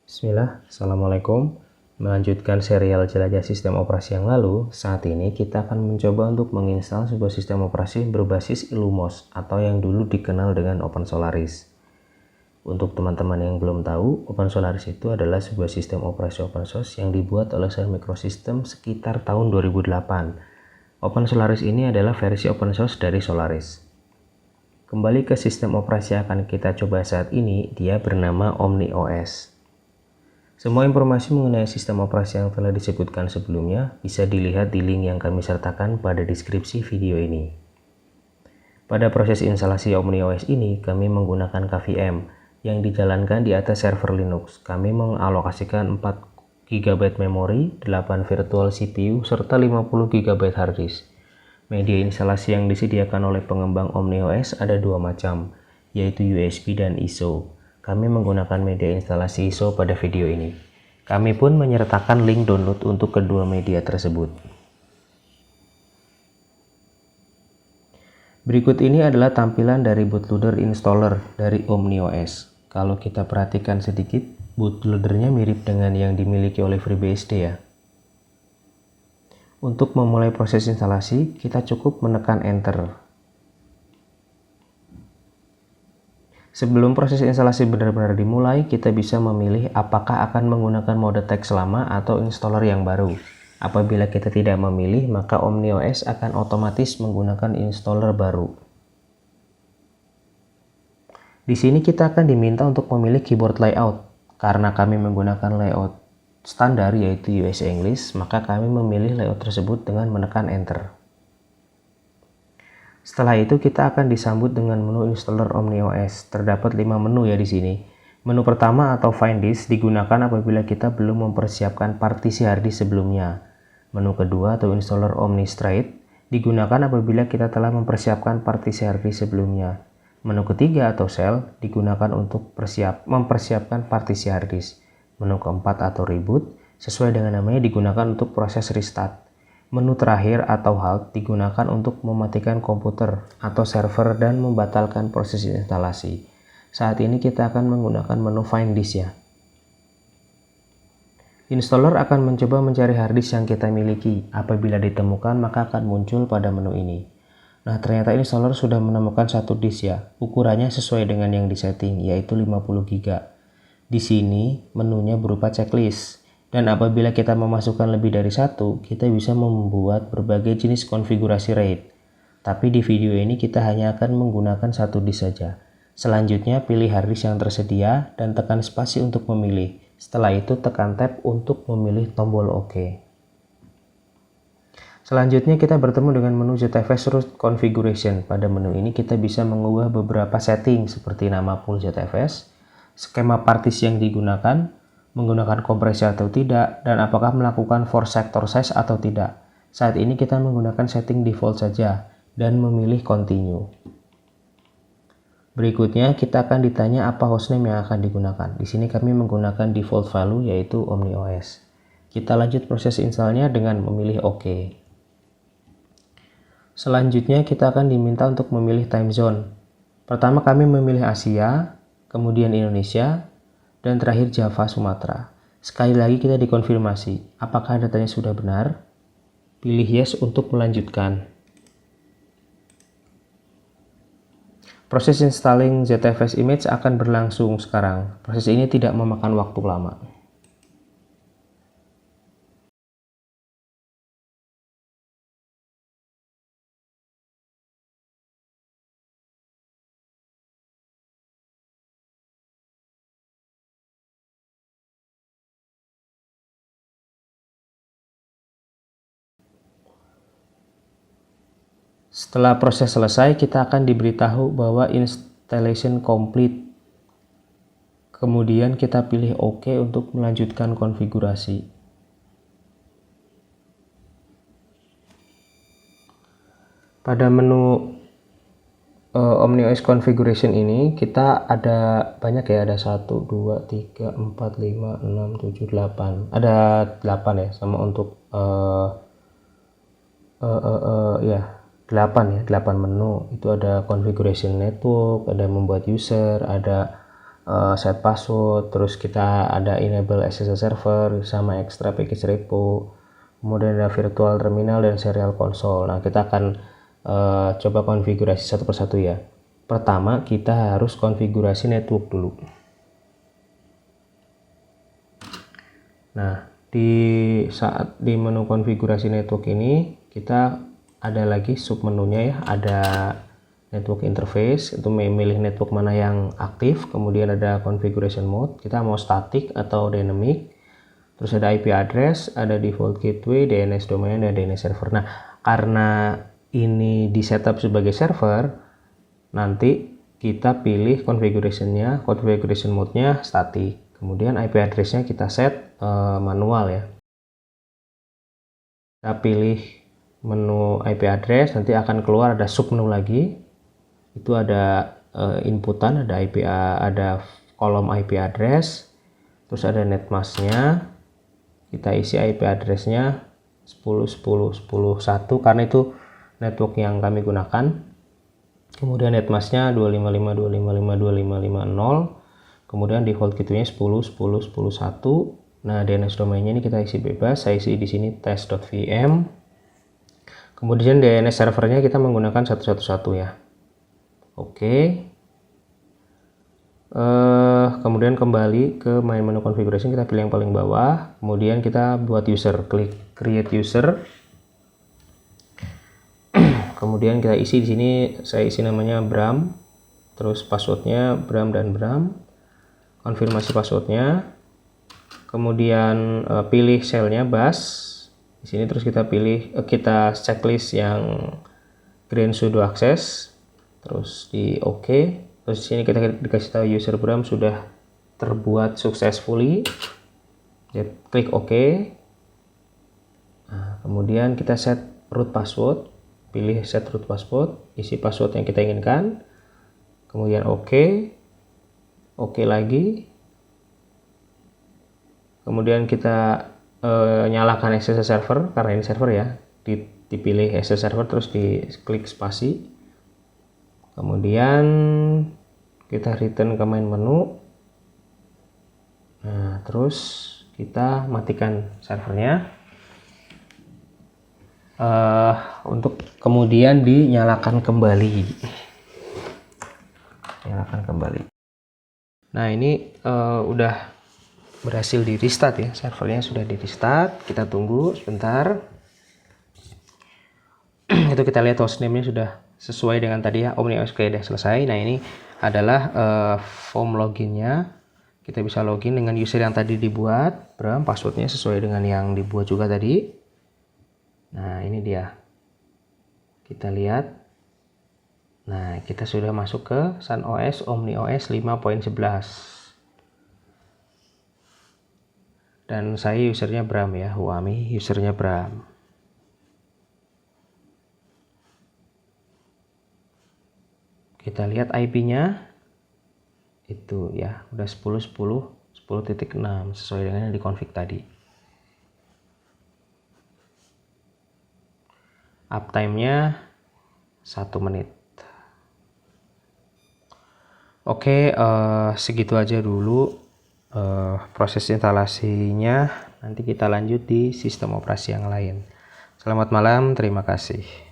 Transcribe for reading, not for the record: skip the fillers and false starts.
Bismillah, Assalamualaikum. Melanjutkan serial jelajah sistem operasi yang lalu, saat ini kita akan mencoba untuk menginstal sebuah sistem operasi berbasis Illumos atau yang dulu dikenal dengan OpenSolaris. Untuk teman-teman yang belum tahu, OpenSolaris itu adalah sebuah sistem operasi open source yang dibuat oleh Sun Microsystems sekitar tahun 2008. OpenSolaris ini adalah versi open source dari Solaris. Kembali ke sistem operasi yang akan kita coba saat ini, dia bernama OmniOS. Semua informasi mengenai sistem operasi yang telah disebutkan sebelumnya bisa dilihat di link yang kami sertakan pada deskripsi video ini. Pada proses instalasi OmniOS ini, kami menggunakan KVM yang dijalankan di atas server Linux. Kami mengalokasikan 4 GB memori, 8 virtual CPU, serta 50 GB hard disk. Media instalasi yang disediakan oleh pengembang OmniOS ada dua macam, yaitu USB dan ISO. Kami menggunakan media instalasi ISO pada video ini. Kami pun menyertakan link download untuk kedua media tersebut. Berikut ini adalah tampilan dari bootloader installer dari OmniOS. Kalau kita perhatikan sedikit, bootloadernya mirip dengan yang dimiliki oleh FreeBSD ya. Untuk memulai proses instalasi, kita cukup menekan Enter. Sebelum proses instalasi benar-benar dimulai, kita bisa memilih apakah akan menggunakan mode teks lama atau installer yang baru. Apabila kita tidak memilih, maka OmniOS akan otomatis menggunakan installer baru. Di sini kita akan diminta untuk memilih keyboard layout. Karena kami menggunakan layout standar yaitu US English, maka kami memilih layout tersebut dengan menekan Enter. Setelah itu kita akan disambut dengan menu installer OmniOS. Terdapat 5 menu ya di sini. Menu pertama atau Find Disk digunakan apabila kita belum mempersiapkan partisi hard disk sebelumnya. Menu kedua atau installer OmniStraight digunakan apabila kita telah mempersiapkan partisi hard disk sebelumnya. Menu ketiga atau Shell digunakan untuk mempersiapkan partisi hard disk. Menu keempat atau Reboot sesuai dengan namanya digunakan untuk proses restart. Menu terakhir atau Halt digunakan untuk mematikan komputer atau server dan membatalkan proses instalasi. Saat ini kita akan menggunakan menu Find Disk ya. Installer akan mencoba mencari hard disk yang kita miliki. Apabila ditemukan maka akan muncul pada menu ini. Nah, ternyata installer sudah menemukan satu disk ya. Ukurannya sesuai dengan yang disetting yaitu 50 GB. Di sini menunya berupa checklist. Dan apabila kita memasukkan lebih dari satu, kita bisa membuat berbagai jenis konfigurasi RAID. Tapi di video ini kita hanya akan menggunakan satu disk saja. Selanjutnya pilih hard disk yang tersedia dan tekan spasi untuk memilih. Setelah itu tekan tab untuk memilih tombol OK. Selanjutnya kita bertemu dengan menu ZFS Root Configuration. Pada menu ini kita bisa mengubah beberapa setting seperti nama pool ZFS, skema partisi yang digunakan, menggunakan kompresi atau tidak, dan apakah melakukan force sector size atau tidak. Saat ini kita menggunakan setting default saja dan memilih continue. Berikutnya kita akan ditanya apa hostname yang akan digunakan. Di sini kami menggunakan default value yaitu OmniOS. Kita lanjut proses installnya dengan memilih OK. Selanjutnya kita akan diminta untuk memilih time zone. Pertama kami memilih Asia, kemudian Indonesia, dan terakhir Java Sumatera. Sekali lagi kita dikonfirmasi apakah datanya sudah benar. Pilih yes untuk melanjutkan. Proses installing ZFS image akan berlangsung sekarang. Proses ini tidak memakan waktu lama. Setelah proses selesai, kita akan diberitahu bahwa installation complete. Kemudian kita pilih OK untuk melanjutkan konfigurasi. Pada menu OmniOS configuration ini kita ada banyak ya, ada 1, 2, 3, 4, 5, 6, 7, 8. Ada 8 ya, sama untuk ya 8 menu. Itu ada configuration network, ada membuat user, ada set password, terus kita ada enable SSL server sama extra package repo, kemudian ada virtual terminal dan serial console. Nah, kita akan coba konfigurasi satu persatu ya. Pertama, kita harus konfigurasi network dulu. Nah, saat di menu konfigurasi network ini kita ada lagi submenunya ya, ada network interface, itu memilih network mana yang aktif, kemudian ada configuration mode, kita mau static atau dynamic, terus ada IP address, ada default gateway, DNS domain, dan DNS server. Nah, karena ini di setup sebagai server, nanti kita pilih configuration mode-nya static, kemudian IP address-nya kita set manual ya. Kita pilih menu IP address, nanti akan keluar ada submenu lagi. Itu ada inputan, ada kolom IP address, terus ada netmask-nya. Kita isi IP address-nya 10.10.10.1 karena itu network yang kami gunakan. Kemudian netmask-nya 255.255.255.0. Kemudian default gateway-nya 10.10.10.1. Nah, DNS domainnya ini kita isi bebas. Saya isi di sini test.vm. Kemudian DNS servernya kita menggunakan 111 ya. Oke. Kemudian kembali ke main menu configuration, kita pilih yang paling bawah. Kemudian kita buat user, klik create user. Kemudian kita isi di sini, saya isi namanya Bram. Terus passwordnya Bram dan Bram. Konfirmasi passwordnya. Kemudian pilih shellnya bus di sini, terus kita pilih kita checklist yang green sudo access, terus di OK, terus di sini kita dikasih tahu user Bram sudah terbuat successfully, jadi klik OK. Nah, kemudian kita set root password, pilih set root password, isi password yang kita inginkan, kemudian OK, OK lagi. Kemudian kita nyalakan SSL server, karena ini server ya, dipilih SSL server, terus diklik spasi. Kemudian kita return ke main menu. Nah, terus kita matikan servernya. Untuk kemudian dinyalakan kembali. Nyalakan kembali. Nah, ini udah berhasil di restart ya, servernya sudah di restart. Kita tunggu sebentar. Itu kita lihat hostname-nya sudah sesuai dengan tadi ya, OmniOS sudah selesai. Nah, ini adalah form loginnya. Kita bisa login dengan user yang tadi dibuat, Bram, passwordnya sesuai dengan yang dibuat juga tadi. Nah, ini dia. Kita lihat. Nah, kita sudah masuk ke SunOS OmniOS 5.11. Dan saya usernya Bram ya, Huami usernya Bram. Kita lihat IP-nya itu ya, udah 10.10.10.6 sesuai dengan yang dikonfig tadi. Uptime-nya 1 menit. Oke, segitu aja dulu proses instalasinya. Nanti kita lanjut di sistem operasi yang lain. Selamat malam, terima kasih.